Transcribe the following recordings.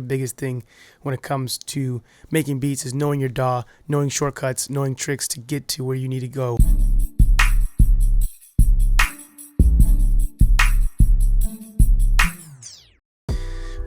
biggest thing when it comes to making beats is knowing your DAW, knowing shortcuts, knowing tricks to get to where you need to go.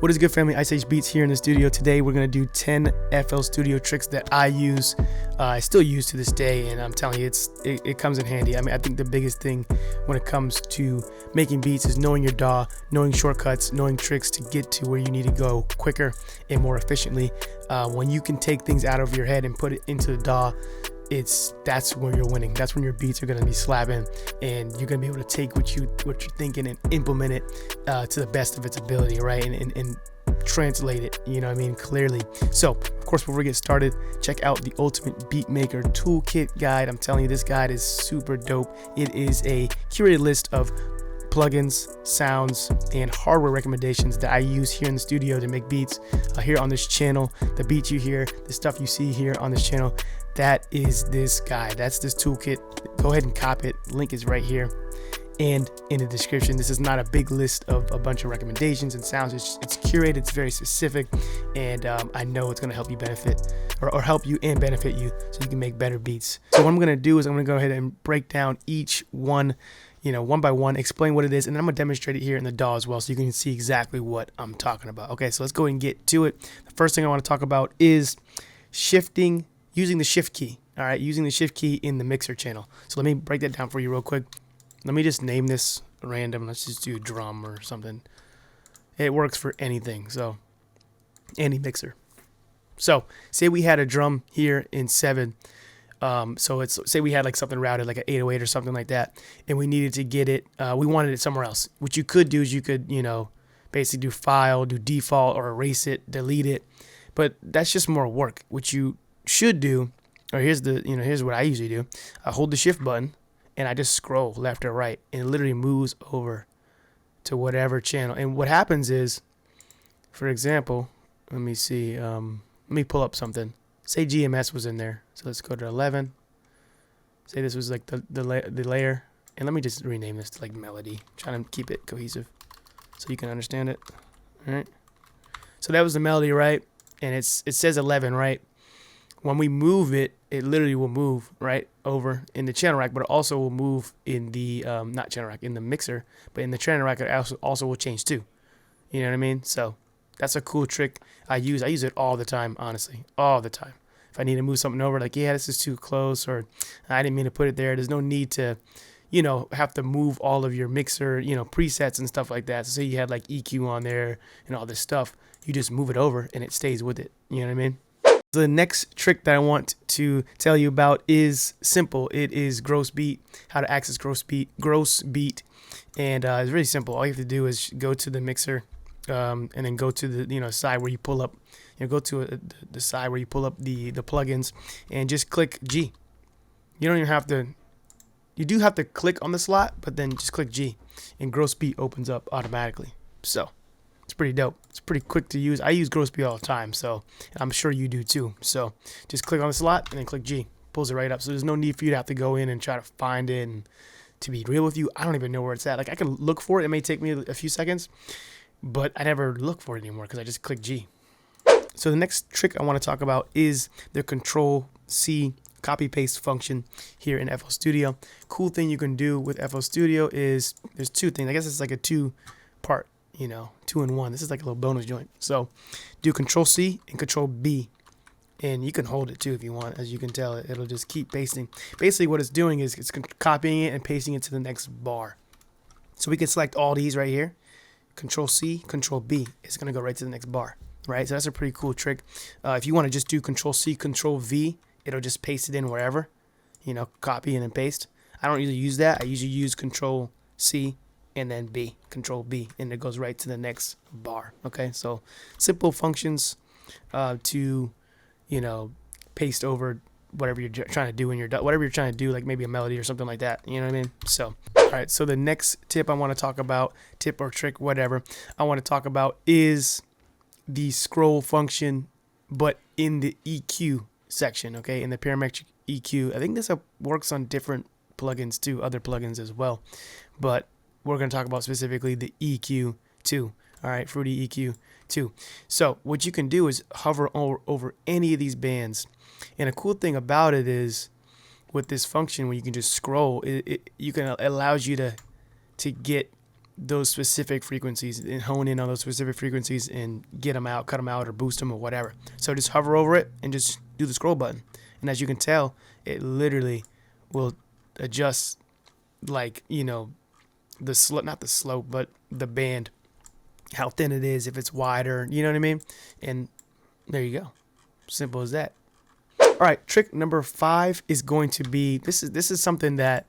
What is good, family? Ice Age Beats here in the studio. Today we're going to do 10 FL Studio tricks that I use, I still use to this day, and I'm telling you, it comes in handy. I mean, I think the biggest thing when it comes to making beats is knowing your DAW, knowing shortcuts, knowing tricks to get to where you need to go quicker and more efficiently. When you can take things out of your head and put it into the DAW, that's where you're winning. That's when your beats are going to be slapping, and you're going to be able to take what you're thinking and implement it to the best of its ability, right? And translate it, you know what I mean, clearly. So, of course, before we get started, check out the Ultimate Beat Maker Toolkit guide. I'm telling you, this guide is super dope. It is a curated list of plugins, sounds, and hardware recommendations that I use here in the studio to make beats here on this channel. The beats you hear, the stuff you see here on this channel, that is this guide. That's this toolkit. Go ahead and copy it. Link is right here and in the description. This is not a big list of a bunch of recommendations and sounds. It's curated. It's very specific, and I know it's going to help you benefit or help you and benefit you so you can make better beats. So what I'm going to do is I'm going to go ahead and break down each one, one by one, explain what it is, and then I'm going to demonstrate it here in the DAW as well so you can see exactly what I'm talking about. Okay, so let's go ahead and get to it. The first thing I want to talk about is using the shift key. All right, using the shift key in the mixer channel. So let me break that down for you real quick. Let me just name this random. Let's just do drum or something. It works for anything, so any mixer. So say we had a drum here in 7. So say we had like something routed like an 808 or something like that, and we needed to get it. We wanted it somewhere else. What you could do is you could basically do file, do default, or erase it, delete it. But that's just more work. What you should do, or here's what I usually do. I hold the shift button and I just scroll left or right, and it literally moves over to whatever channel. And what happens is, for example, let me see, let me pull up something. Say GMS was in there, so let's go to 11. Say this was like the layer, and let me just rename this to like melody, trying to keep it cohesive so you can understand it. All right, so that was the melody, right? And it says 11, right? When we move it, it literally will move right over in the channel rack, but it also will move in the not channel rack, in the mixer, but in the channel rack it also will change too. You know what I mean? So that's a cool trick I use. I use it all the time, honestly, all the time. If I need to move something over, like, yeah, this is too close, or I didn't mean to put it there. There's no need to, have to move all of your mixer, presets and stuff like that. So say you had like EQ on there and all this stuff, you just move it over and it stays with it. You know what I mean? The next trick that I want to tell you about is simple. It is gross beat, how to access gross beat, and it's really simple. All you have to do is go to the mixer, and then go to the side where you pull up, go to the side where you pull up the plugins, and just click G. You don't even have to. You do have to click on the slot, but then just click G, and gross beat opens up automatically. So it's pretty dope. It's pretty quick to use. I use gross beat all the time, so I'm sure you do too. So just click on the slot and then click G. Pulls it right up. So there's no need for you to have to go in and try to find it. And to be real with you, I don't even know where it's at. Like, I can look for it. It may take me a few seconds, but I never look for it anymore because I just click G. So the next trick I want to talk about is the Control-C copy paste function here in FL Studio. Cool thing you can do with FL Studio is there's two things. I guess it's like a two-part. 2-in-1. This is like a little bonus joint. So do Control-C and Control-B, and you can hold it too if you want. As you can tell, it'll just keep pasting. Basically what it's doing is it's copying it and pasting it to the next bar. So we can select all these right here, Control-C, Control-B. It's going to go right to the next bar, right? So that's a pretty cool trick. If you want to just do Control-C, Control-V, it'll just paste it in wherever, copy and then paste. I don't usually use that. I usually use Control-C and then B, Control-B, and it goes right to the next bar. Okay, so simple functions to, paste over whatever you're trying to do in your, whatever you're trying to do, like maybe a melody or something like that. You know what I mean? So, all right, so the next tip I want to talk about, tip or trick, whatever, I want to talk about is the scroll function, but in the EQ section, okay, in the parametric EQ. I think this works on different plugins too, other plugins as well, but we're going to talk about specifically the EQ too. All right, Fruity EQ 2. So what you can do is hover over any of these bands. And a cool thing about it is with this function where you can just scroll, it allows you to get those specific frequencies and hone in on those specific frequencies and get them out, cut them out, or boost them or whatever. So just hover over it and just do the scroll button. And as you can tell, it literally will adjust, like, not the slope, but the band, how thin it is, if it's wider, you know what I mean? And there you go. Simple as that. All right, trick number 5 is going to be, this is something that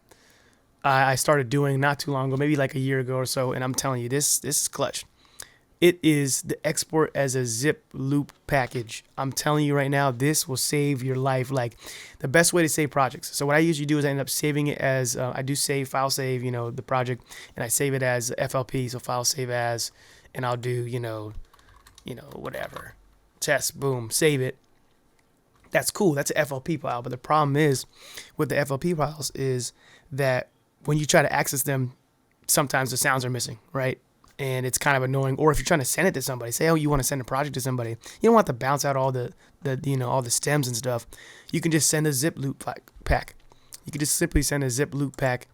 I started doing not too long ago, maybe like a year ago or so, and I'm telling you, this is clutch. It is the export as a zip loop package. I'm telling you right now, this will save your life. Like, the best way to save projects. So what I usually do is I end up saving it as, I do file save, the project, and I save it as FLP, so file save as, and I'll do, whatever, test, boom, save it. That's cool. That's an FLP file. But the problem is with the FLP files is that when you try to access them, sometimes the sounds are missing, right? And it's kind of annoying. Or if you're trying to send it to somebody, say, oh, you want to send a project to somebody, you don't want to bounce out all the all the stems and stuff. You can just send a zip loop pack. You can just simply send a zip loop pack.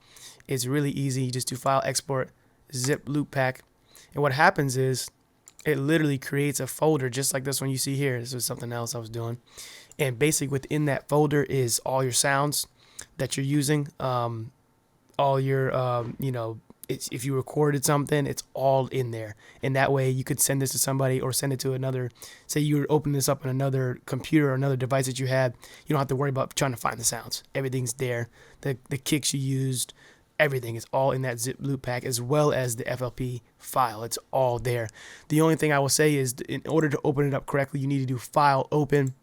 It's really easy. You just do file export, zip loop pack. And what happens is it literally creates a folder just like this one you see here. This was something else I was doing. And basically within that folder is all your sounds that you're using, all your, if you recorded something, it's all in there. And that way you could send this to somebody or send it to another. Say you were opening this up on another computer or another device that you had. You don't have to worry about trying to find the sounds. Everything's there. The kicks you used, everything is all in that zip loop pack, as well as the FLP file. It's all there. The only thing I will say is in order to open it up correctly, you need to do file open.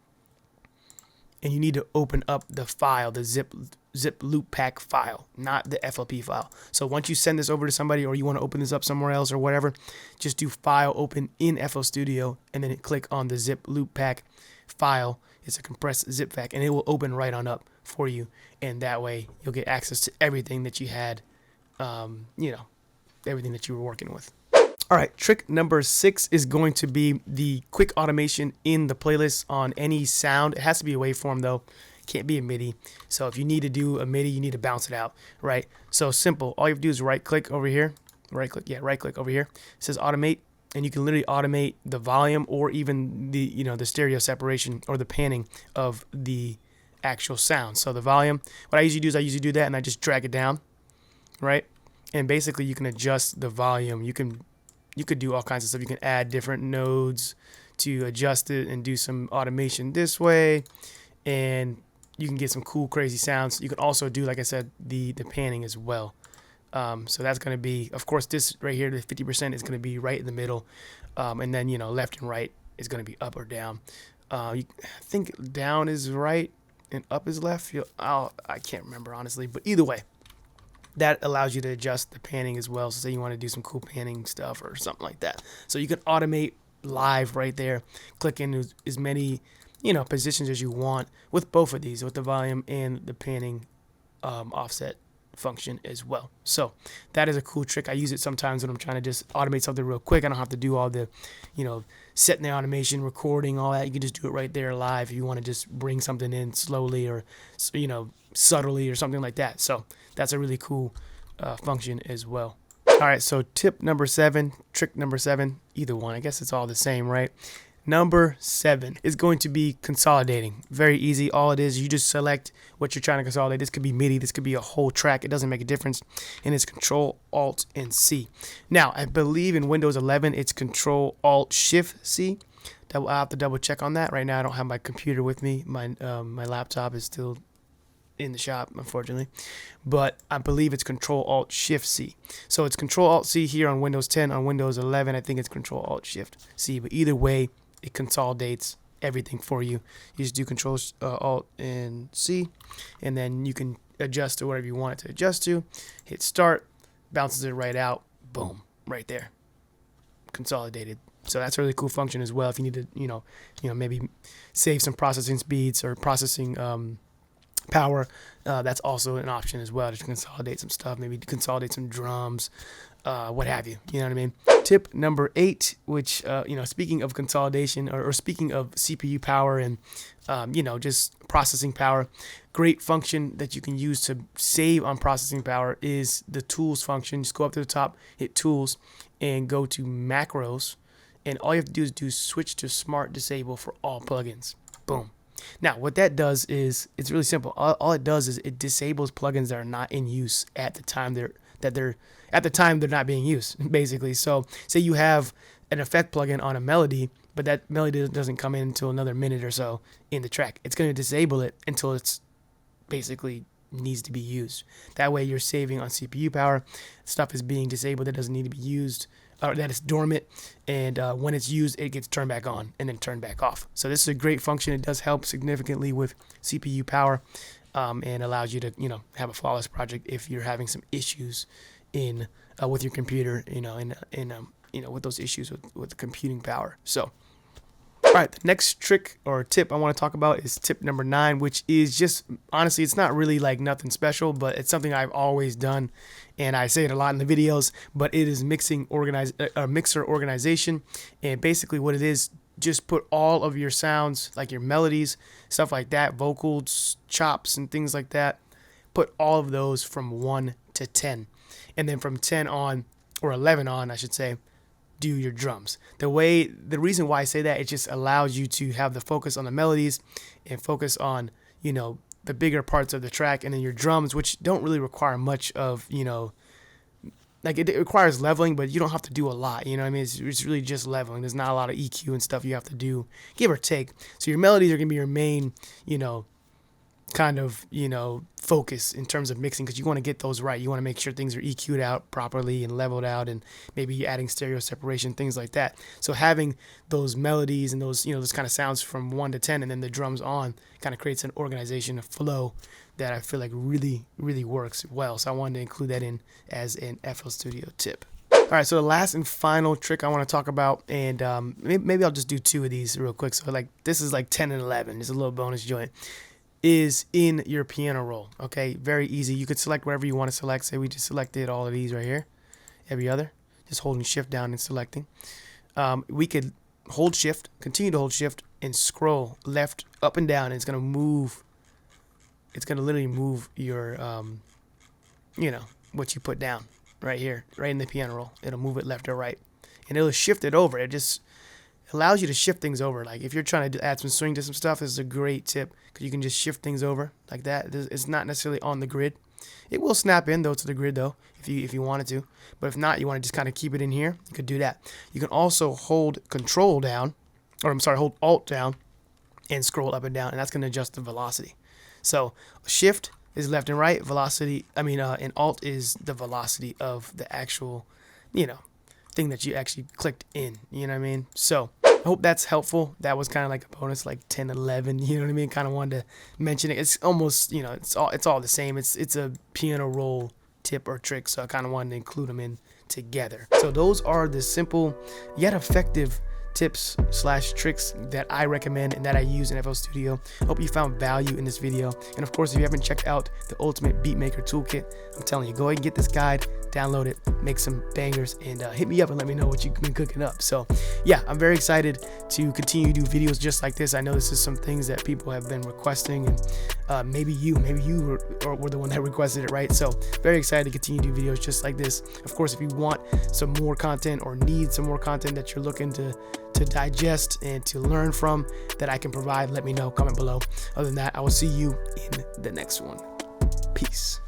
And you need to open up the file, the zip loop pack file, not the FLP file. So once you send this over to somebody or you want to open this up somewhere else or whatever, just do file open in FL Studio and then click on the zip loop pack file. It's a compressed zip pack and it will open right on up for you. And that way you'll get access to everything that you had, everything that you were working with. All right, trick number 6 is going to be the quick automation in the playlist on any sound. It has to be a waveform though. Can't be a MIDI. So if you need to do a MIDI, you need to bounce it out, right? So simple. All you have to do is right click over here. Right click over here. It says automate, and you can literally automate the volume or even the the stereo separation or the panning of the actual sound. So the volume, what I usually do is I usually do that and I just drag it down, right? And basically you can adjust the volume. You could do all kinds of stuff. You can add different nodes to adjust it and do some automation this way, and you can get some cool, crazy sounds. You can also do, like I said, the panning as well. So that's going to be, of course, this right here, the 50% is going to be right in the middle, and then left and right is going to be up or down. I think down is right and up is left. I can't remember honestly, but either way. That allows you to adjust the panning as well. So say you want to do some cool panning stuff or something like that. So you can automate live right there. Click in as many, positions as you want with both of these, with the volume and the panning offset function as well. So that is a cool trick. I use it sometimes when I'm trying to just automate something real quick. I don't have to do all the, setting the automation, recording, all that. You can just do it right there live if you want to just bring something in slowly or, subtly or something like that. So that's a really cool function as well. All right, so trick number 7, either one. I guess it's all the same, right? Number 7 is going to be consolidating. Very easy. All it is, you just select what you're trying to consolidate. This could be MIDI. This could be a whole track. It doesn't make a difference. And it's Control, Alt, and C. Now, I believe in Windows 11, it's Control, Alt, Shift, C. I'll have to double check on that. Right now, I don't have my computer with me. My laptop is still in the shop, unfortunately, but I believe it's Control Alt Shift C. So it's Control Alt C here on Windows 10. On Windows 11, I think it's Control Alt Shift C. But either way, it consolidates everything for you. You just do Control Alt and C, and then you can adjust to whatever you want it to adjust to. Hit Start, bounces it right out. Boom, right there, consolidated. So that's a really cool function as well. If you need to, maybe save some processing speeds or processing power, that's also an option as well to consolidate some stuff, maybe to consolidate some drums, what have you. You know what I mean? Tip number 8, which, speaking of consolidation or speaking of CPU power and, just processing power, great function that you can use to save on processing power is the tools function. Just go up to the top, hit tools, and go to macros. And all you have to do is switch to smart disable for all plugins. Boom. Now, what that does is, it's really simple. All it does is it disables plugins that are not in use at the time they're not being used, basically. So say you have an effect plugin on a melody, but that melody doesn't come in until another minute or so in the track. It's going to disable it until it's basically needs to be used. That way you're saving on CPU power. Stuff is being disabled that doesn't need to be used, or that is dormant, and when it's used, it gets turned back on and then turned back off. So this is a great function. It does help significantly with CPU power, and allows you to have a flawless project if you're having some issues in with your computer, with those issues with the computing power. So, all right, the next trick or tip I want to talk about is tip number 9, which is just, honestly, it's not really like nothing special, but it's something I've always done, and I say it a lot in the videos, but it is mixer organization. And basically what it is, just put all of your sounds, like your melodies, stuff like that, vocals, chops, and things like that, put all of those from 1 to 10. And then from 10 on, or 11 on, I should say, do your drums. The reason why I say that, it just allows you to have the focus on the melodies and focus on, the bigger parts of the track, and then your drums, which don't really require much of, like it requires leveling, but you don't have to do a lot. You know what I mean? It's really just leveling. There's not a lot of EQ and stuff you have to do, give or take. So your melodies are going to be your main, kind of, focus in terms of mixing, because you want to get those right. You want to make sure things are EQ'd out properly and leveled out, and maybe adding stereo separation, things like that. So having those melodies and those, those kind of sounds from 1 to 10, and then the drums on, kind of creates an organization, a flow that I feel like really, really works well. So I wanted to include that in as an FL Studio tip. All right, so the last and final trick I want to talk about, and maybe I'll just do 2 of these real quick. So like this is like 10 and 11. It's a little bonus joint. Is in your piano roll. Okay, very easy. You could select whatever you want to select. Say we just selected all of these right here, every other, just holding shift down and selecting. We could hold shift, continue to hold shift, and scroll left, up, and down. And it's gonna move. It's gonna literally move your, what you put down right here, right in the piano roll. It'll move it left or right, and it'll shift it over. It just allows you to shift things over. Like if you're trying to add some swing to some stuff, this is a great tip, because you can just shift things over like that. It's not necessarily on the grid. It will snap in though to the grid though, if you wanted to. But if not, you want to just kind of keep it in here, you could do that. You can also hold hold Alt down and scroll up and down, and that's going to adjust the velocity. So shift is left and right, velocity, and Alt is the velocity of the actual, thing that you actually clicked in. You know what I mean? So I hope that's helpful. That was kind of like a bonus, like 10, 11. You know what I mean? Kind of wanted to mention it. It's almost, it's all the same. It's a piano roll tip or trick, so I kind of wanted to include them in together. So those are the simple yet effective tips / tricks that I recommend and that I use in FL Studio. Hope you found value in this video. And of course, if you haven't checked out the Ultimate Beatmaker Toolkit, I'm telling you, go ahead and get this guide, download it, make some bangers, and hit me up and let me know what you've been cooking up. So yeah, I'm very excited to continue to do videos just like this. I know this is some things that people have been requesting, and maybe you were the one that requested it, right? So very excited to continue to do videos just like this. Of course, if you want some more content or need some more content that you're looking to digest and to learn from, that I can provide, let me know, comment below. Other than that, I will see you in the next one. Peace.